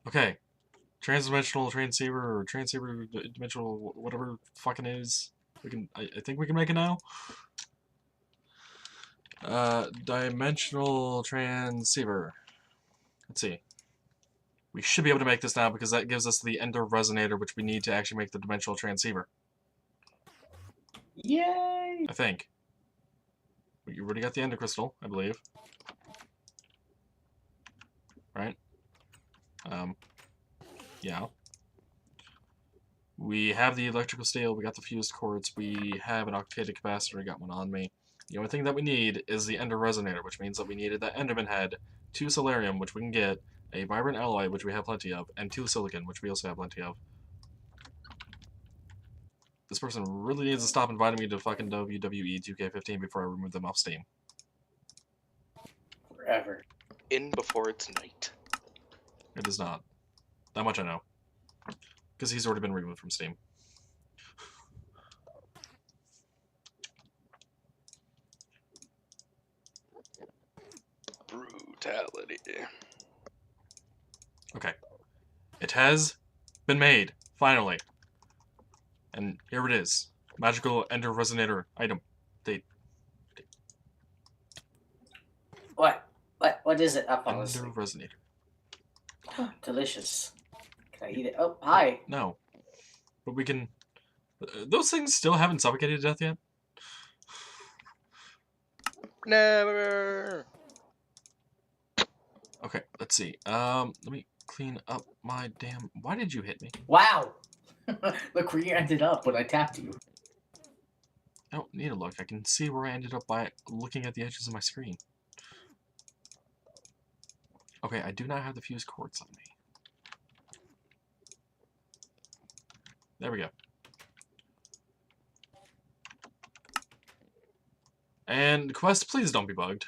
Okay. Transdimensional transceiver or transceiver dimensional whatever fucking is. We can. I think we can make it now. Dimensional transceiver. Let's see. We should be able to make this now because that gives us the ender resonator, which we need to actually make the dimensional transceiver. Yay! I think. You already got the ender crystal, I believe. Right? Yeah. We have the electrical steel, we got the fused quartz, we have an octated capacitor, I got one on me. The only thing that we need is the ender resonator, which means that we needed that enderman head, 2 solarium, which we can get, a vibrant alloy, which we have plenty of, and 2 silicon, which we also have plenty of. This person really needs to stop inviting me to fucking WWE 2K15 before I remove them off Steam. Forever. In before it's night. It is not. That much I know. Because he's already been removed from Steam. Brutality. Okay. It has been made, finally. And here it is. Magical Ender Resonator item. Date. What? What is it? Up on Ender this thing. Resonator. Delicious. Can I eat it? Oh, hi. No. But we can... Those things still haven't suffocated to death yet? Never. Okay, let's see. Let me clean up my damn... Why did you hit me? Wow! Look where you ended up when I tapped you. I don't need to look. I can see where I ended up by looking at the edges of my screen. Okay, I do not have the fused quartz on me. There we go. And quest, please don't be bugged.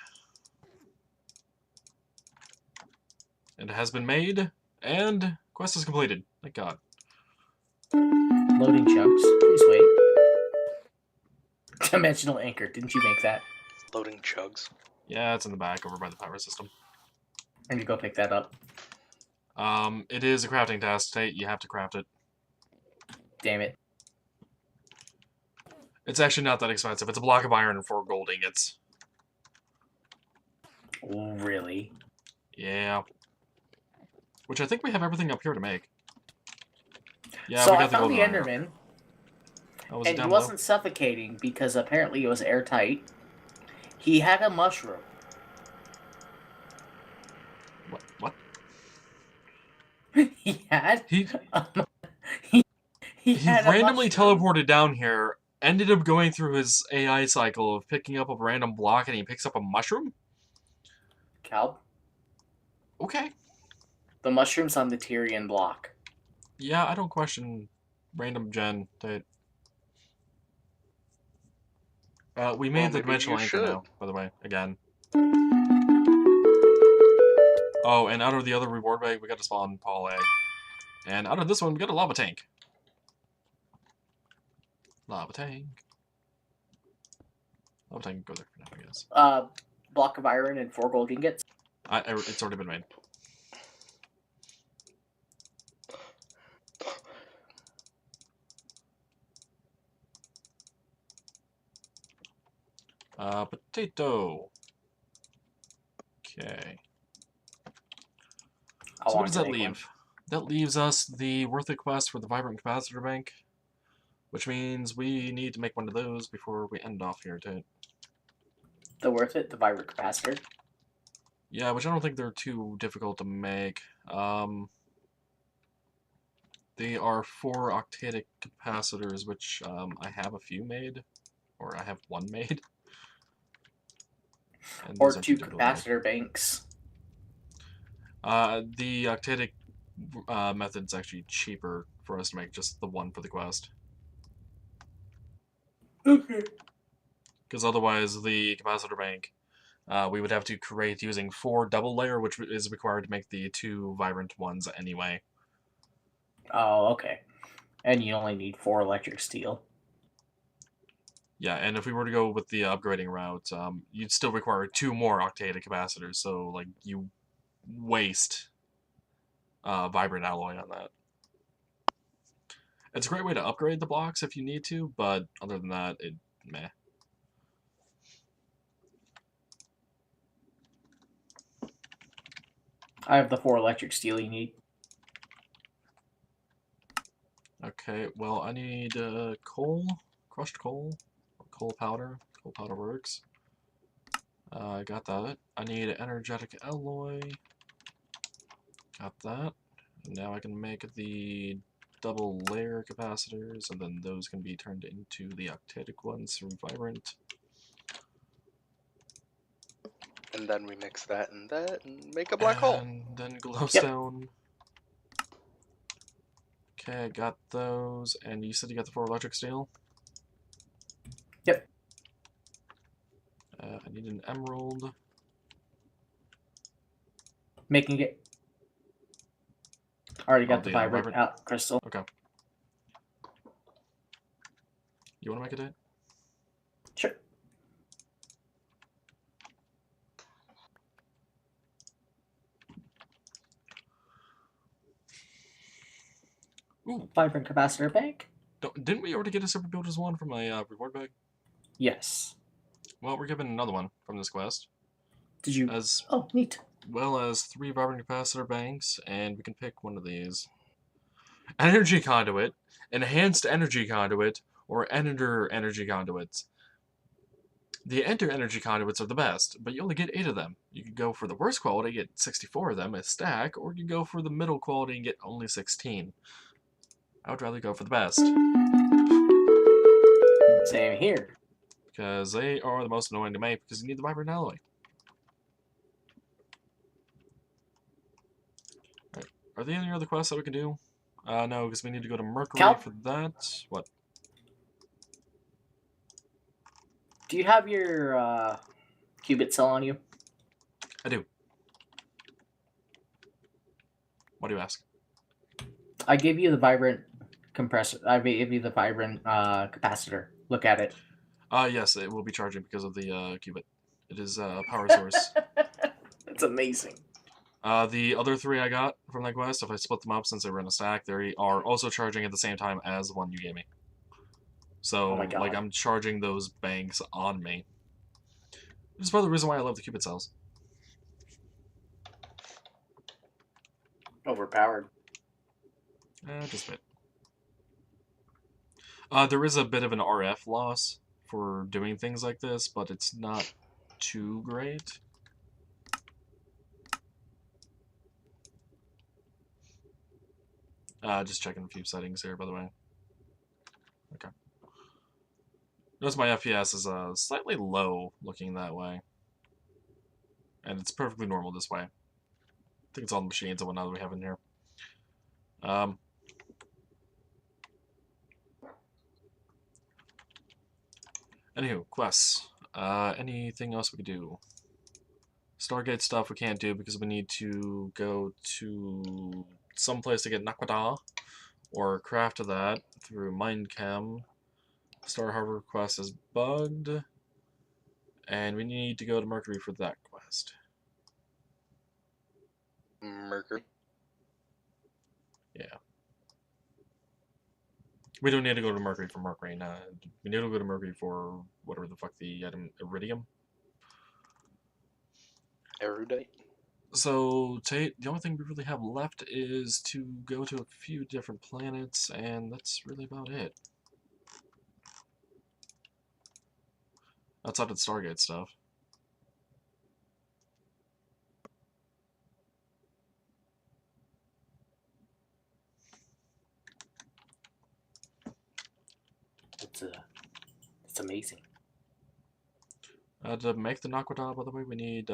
It has been made, and quest is completed. Thank God. Loading chunks. Please wait. Dimensional anchor. Didn't you make that? Loading chugs. Yeah, it's in the back over by the power system. I need to go pick that up. It is a crafting task, Tate. You have to craft it. Damn it. It's actually not that expensive. It's a block of iron and 4 gold ingots. Really? Yeah. Which I think we have everything up here to make. Yeah, So we got I the found golden the iron. Enderman, Oh, was and it he down wasn't suffocating because apparently it was airtight. He had a mushroom. What? What? He had. He He had a randomly mushroom. teleported down here, ended up going through his AI cycle of picking up a random block, and he picks up a mushroom? Cal, Okay. the mushroom's on the Tyrian block. Yeah, I don't question random gen. We made the maybe dimensional you anchor should. now, by the way, again. Oh, and out of the other reward bag, we got a spawn Paul egg. And out of this one, we got a lava tank. Lava tank. Lava tank, go there for now, I guess. Block of iron and 4 gold ingots. It's already been made. Potato. Okay. So what does that leave? That leaves us the worthy quest for the Vibrant Capacitor Bank, which means we need to make one of those before we end off here, too. The worth it? The vibrant capacitor? Yeah, which I don't think they're too difficult to make. They are 4 octatic capacitors, which I have a few made, or I have one made. And Or 2 capacitor banks. The octatic method's actually cheaper for us to make just the one for the quest. Okay. Because otherwise, the capacitor bank, we would have to create using 4 double layer, which is required to make the 2 vibrant ones anyway. Oh, okay. And you only need 4 electric steel. Yeah, and if we were to go with the upgrading route, you'd still require 2 more octatic capacitors, so like you waste vibrant alloy on that. It's a great way to upgrade the blocks if you need to, but other than that, meh. I have the 4 electric steel you need. Okay, well, I need coal, crushed coal, coal powder. Coal powder works. I got that. I need an energetic alloy. Got that. Now I can make the double layer capacitors, and then those can be turned into the octadic ones through Vibrant. And then we mix that and make a black hole. And then glowstone. Okay, I got those. And you said you got the 4 electric steel? Yep. I need an emerald. Making it. Already got the vibrant vibrant crystal. Okay. You want to make a date? Sure. Ooh. Vibrant Capacitor Bank? Didn't we already get a Super Builders one from a reward bag? Yes. Well, we're given another one from this quest. Did you? Oh, neat. Well as 3 vibrant capacitor banks, and we can pick one of these. Energy conduit, enhanced energy conduit, or ender energy conduits. The ender energy conduits are the best, but you only get 8 of them. You can go for the worst quality, get 64 of them, a stack, or you can go for the middle quality and get only 16. I would rather go for the best. Same here. Because they are the most annoying to make, because you need the vibrant alloy. Right. Are there any other quests that we can do? No, because we need to go to Mercury for that. What? Do you have your qubit cell on you? I do. What do you ask? I gave you the vibrant compressor. I gave you the vibrant capacitor. Look at it. Yes, it will be charging because of the qubit. It is a power source. That's amazing. The other 3 I got from that quest, if I split them up since they were in a stack, they are also charging at the same time as the one you gave me. So, oh my God. like, I'm charging those banks on me. This is part of the reason why I love the qubit cells. Overpowered. Just a bit. There is a bit of an RF loss for doing things like this, but it's not too great. Just checking a few settings here, by the way. Okay. Notice my FPS is slightly low looking that way. And it's perfectly normal this way. I think it's all the machines and whatnot that we have in here. Anywho, quests. Anything else we could do? Stargate stuff we can't do because we need to go to some place to get Nakwada, or craft that through Mindchem. Star Harbor quest is bugged, and we need to go to Mercury for that quest. Mercury? Yeah. We don't need to go to Mercury for Mercury. We need to go to Mercury for whatever the fuck the item, Iridium. Erudite? So, Tate, the only thing we really have left is to go to a few different planets, and that's really about it. Outside of the Stargate stuff. It's amazing. To make the Nakwada, by the way, we need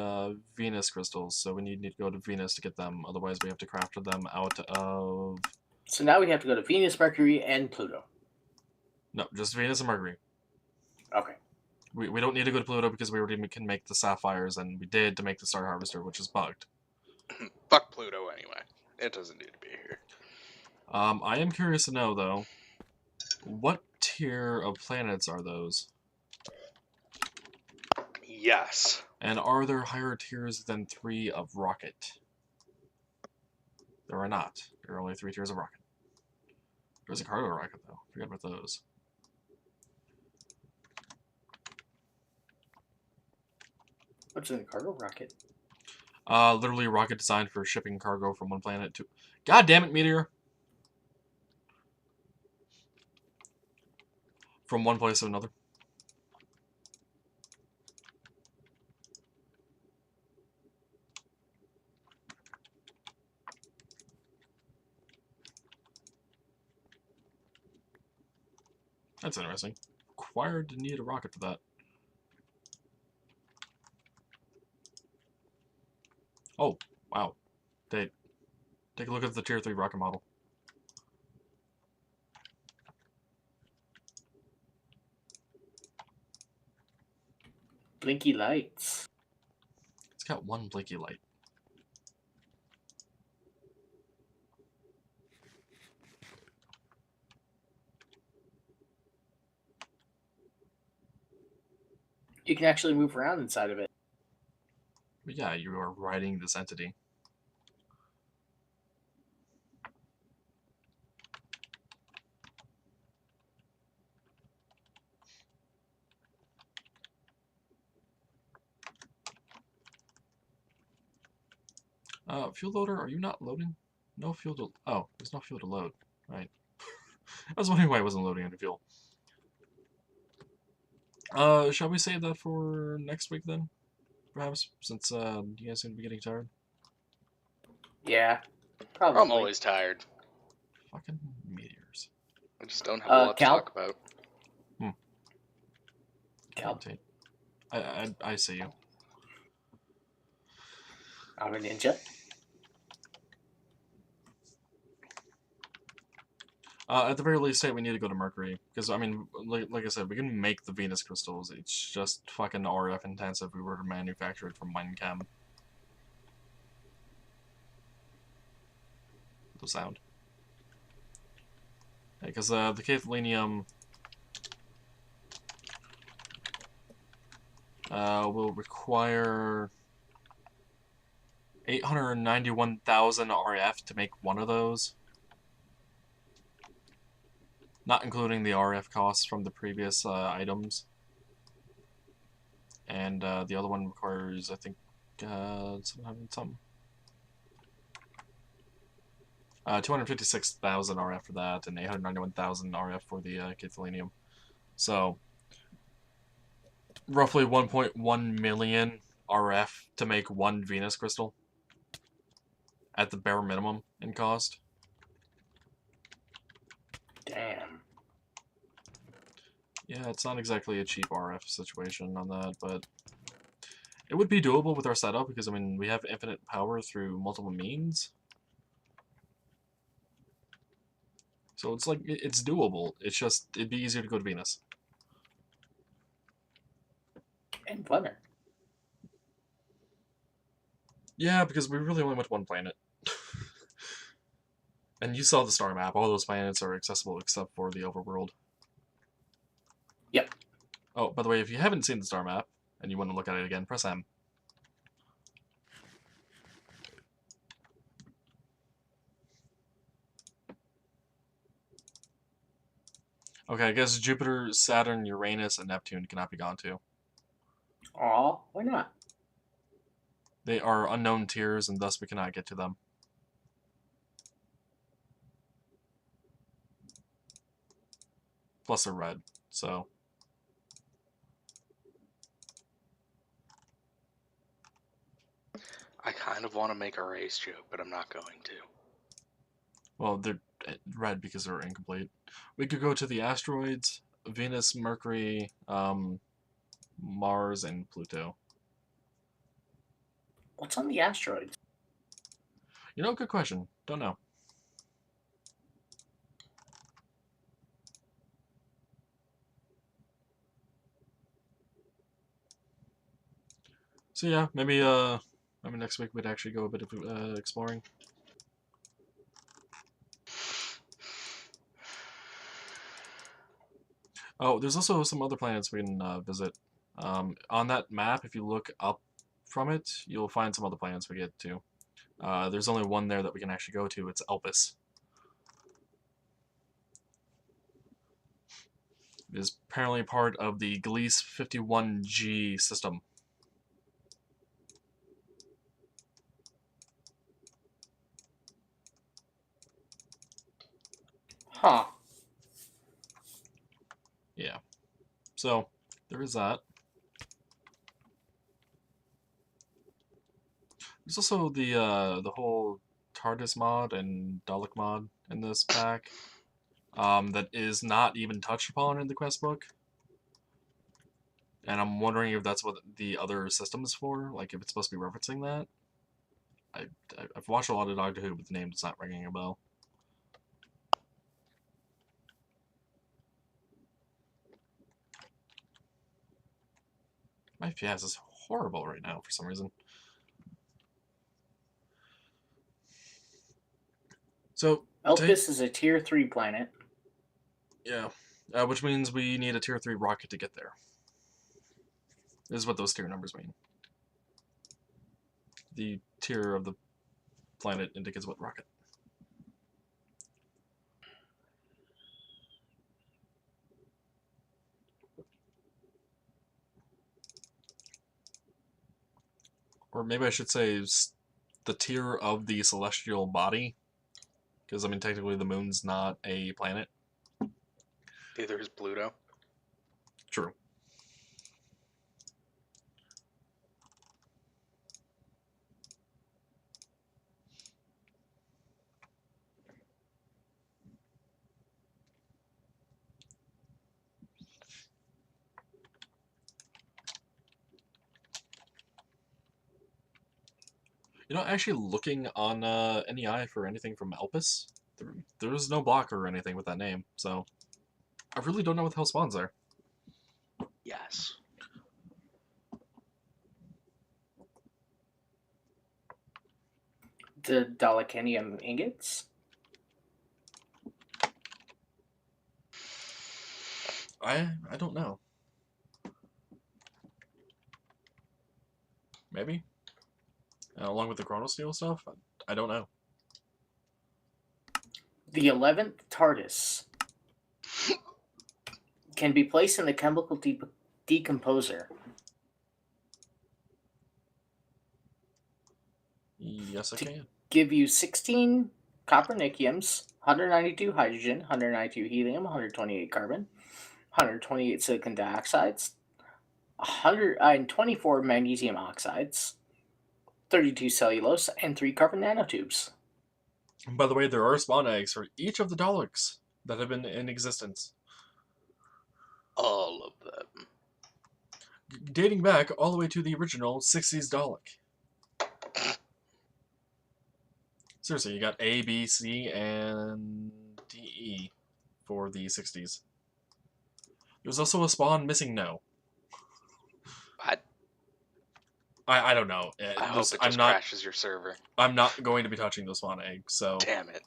Venus crystals, so we need to go to Venus to get them. Otherwise, we have to craft them out of... So now we have to go to Venus, Mercury, and Pluto. No, just Venus and Mercury. Okay. We don't need to go to Pluto because we already can make the sapphires, and we did to make the Star Harvester, which is bugged. Fuck Pluto anyway. It doesn't need to be here. I am curious to know, though, what tier of planets are those? Yes. And are there higher tiers than 3 of rocket? There are not. There are only 3 tiers of rocket. There's a cargo rocket, though. Forget about those. What's in the cargo rocket? Literally a rocket designed for shipping cargo from one planet to... God damn it, Meteor! From one place to another. That's interesting. Required to need a rocket for that. Oh, wow. Take a look at the Tier 3 rocket model. Blinky lights. It's got one blinky light. You can actually move around inside of it. But yeah, you are riding this entity. Fuel loader, are you not loading? No fuel to... Oh, there's no fuel to load. Right. I was wondering why it wasn't loading any fuel. Shall we save that for next week then? Perhaps, since you guys seem to be getting tired. Yeah, probably. I'm always tired. Fucking meteors. I just don't have a lot to Cal? talk about. Cal, I see you. I'm a ninja. At the very least, say we need to go to Mercury. Because, I mean, like I said, we can make the Venus crystals. It's just fucking RF intensive if we were to manufacture it from Minecam. The sound. Because the Catholium will require 891,000 RF to make one of those. Not including the RF costs from the previous items. And the other one requires, I think, 700 something. 256,000 RF for that, and 891,000 RF for the Catholium. So, roughly 1.1 million RF to make one Venus crystal. At the bare minimum in cost. Damn. Yeah, it's not exactly a cheap RF situation on that, but it would be doable with our setup because, I mean, we have infinite power through multiple means. So it's like, it's doable. It's just, it'd be easier to go to Venus. And funner. Yeah, because we really only went to one planet. And you saw the star map. All those planets are accessible except for the overworld. Yep. Oh, by the way, if you haven't seen the star map, and you want to look at it again, press M. Okay, I guess Jupiter, Saturn, Uranus, and Neptune cannot be gone to. Aw, why not? They are unknown tiers, and thus we cannot get to them. Plus they're red, so... I kind of want to make a race joke, but I'm not going to. Well, they're red because they're incomplete. We could go to the asteroids, Venus, Mercury, Mars, and Pluto. What's on the asteroids? You know, good question. Don't know. So yeah, maybe next week we'd actually go a bit of exploring. Oh, there's also some other planets we can visit. On that map, if you look up from it, you'll find some other planets we get to. There's only one there that we can actually go to. It's Elpis. It is apparently part of the Gliese 51G system. Huh. Yeah. So, there is that. There's also the whole TARDIS mod and Dalek mod in this pack that is not even touched upon in the quest book. And I'm wondering if that's what the other system is for, like if it's supposed to be referencing that. I've watched a lot of Doctor Who, but the name is not ringing a bell. My FPS is horrible right now for some reason. So, Elpis is a tier 3 planet. yeah, which means we need a tier 3 rocket to get there. This is what those tier numbers mean. The tier of the planet indicates what rocket. Or maybe I should say the tier of the celestial body. Because, I mean, technically the moon's not a planet. Neither is Pluto. True. You know, actually looking on NEI for anything from Elpis, there's no blocker or anything with that name, so I really don't know what the hell spawns there. Yes. The Dalekanium ingots? I don't know. Maybe? Along with the Chronosteel stuff? I don't know. The 11th TARDIS can be placed in the chemical decomposer. Yes, I can. Give you 16 coperniciums, 192 hydrogen, 192 helium, 128 carbon, 128 silicon dioxides, 124 magnesium oxides, 32 cellulose, and 3 carbon nanotubes. And by the way, there are spawn eggs for each of the Daleks that have been in existence. All of them. Dating back all the way to the original 60s Dalek. Seriously, you got A, B, C, and D, E for the 60s. There's also a spawn missing no. I don't know. I hope it just crashes your server. I'm not going to be touching the spawn egg, so... Damn it.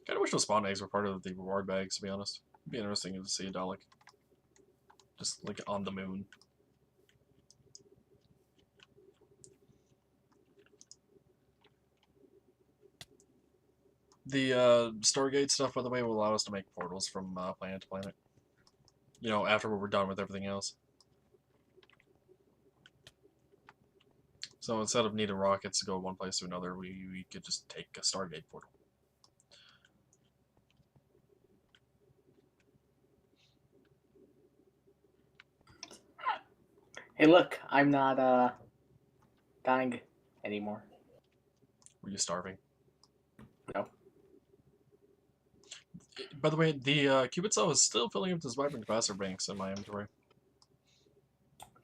Kinda wish those spawn eggs were part of the reward bags, to be honest. It'd be interesting to see a Dalek. Just, like, on the moon. The Stargate stuff, by the way, will allow us to make portals from planet to planet. You know, after we're done with everything else. So instead of needing rockets to go one place to another, we could just take a Stargate portal. Hey, look, I'm not dying anymore. Were you starving? No. By the way, the Qubit cell is still filling up those vibrant capacitor banks in my inventory.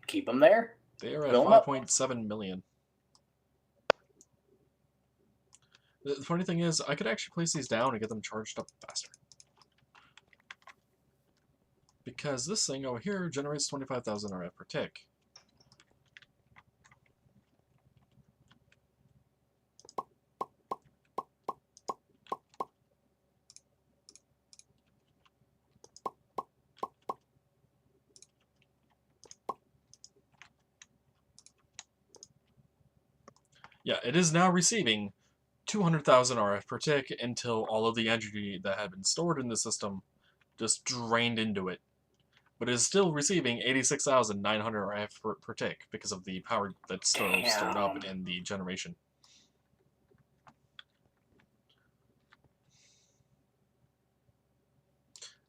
Keep them there. They are at Fill 'em up. 5.7 million. The funny thing is, I could actually place these down and get them charged up faster. Because this thing over here generates 25,000 RF per tick. Yeah, it is now receiving 200,000 RF per tick until all of the energy that had been stored in the system just drained into it. But it is still receiving 86,900 RF per tick because of the power that's still stored up Damn. in the generation.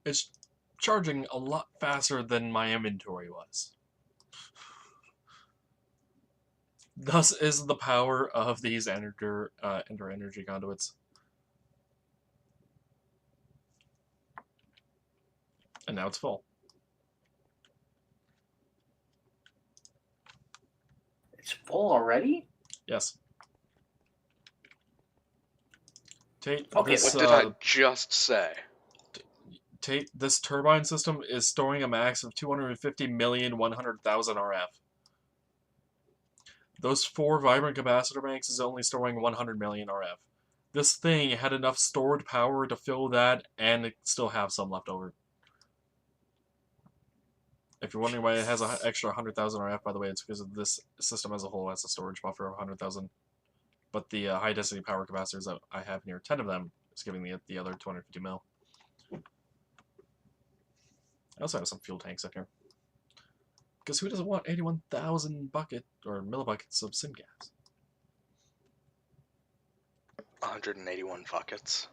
It's charging a lot faster than my inventory was. Thus is the power of these ender energy conduits. And now it's full. It's full already? Yes. Tate, Okay, this, What did I just say? Tate, this turbine system is storing a max of 250,100,000 RF. Those 4 vibrant capacitor banks is only storing 100 million RF. This thing had enough stored power to fill that and still have some left over. If you're wondering why it has an extra 100,000 RF, by the way, it's because of this system as a whole has a storage buffer of 100,000. But the high-density power capacitors that I have near 10 of them is giving me the other 250 mil. I also have some fuel tanks in here. Because who doesn't want 81,000 bucket or millibuckets of syngas? 181 buckets.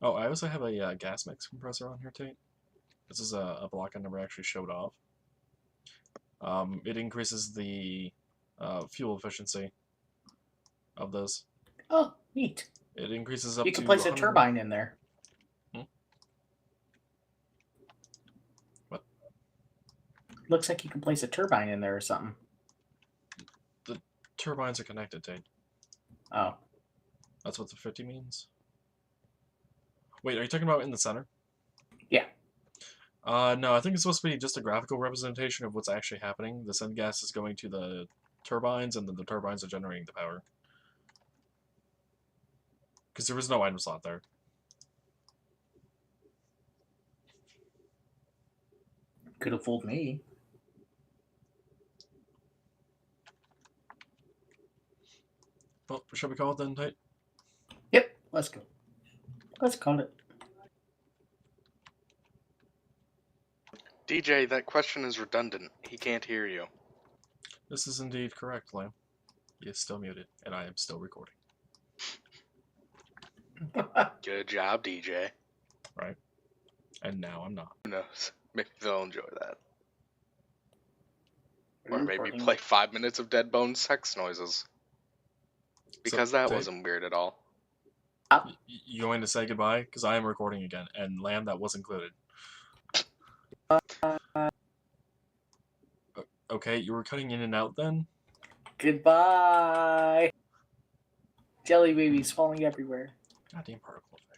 Oh, I also have a gas mix compressor on here, Tate. This is a block I never actually showed off. It increases the fuel efficiency of this. Oh, neat. It increases up You to can place a 100... turbine in there. What? Looks like you can place a turbine in there or something. The turbines are connected, Tate. Oh. That's what the 50 means? Wait, are you talking about in the center? Yeah. No, I think it's supposed to be just a graphical representation of what's actually happening. The sun gas is going to the turbines, and then the turbines are generating the power. Because there was no item slot there. Could have fooled me. Well, shall we call it then, Tate? Yep, let's go. Let's call it. DJ, that question is redundant. He can't hear you. This is indeed correct, Lamb. He is still muted, and I am still recording. Good job, DJ. Right? And now I'm not. Who knows? Maybe they'll enjoy that. Or maybe Recording. play 5 minutes of Dead Bone sex noises. Because So, that Tate, wasn't weird at all. you going to say goodbye? Because I am recording again, and Lamb, that was included. Okay, you were cutting in and out then? Goodbye. Jelly babies falling everywhere. Goddamn particle effect.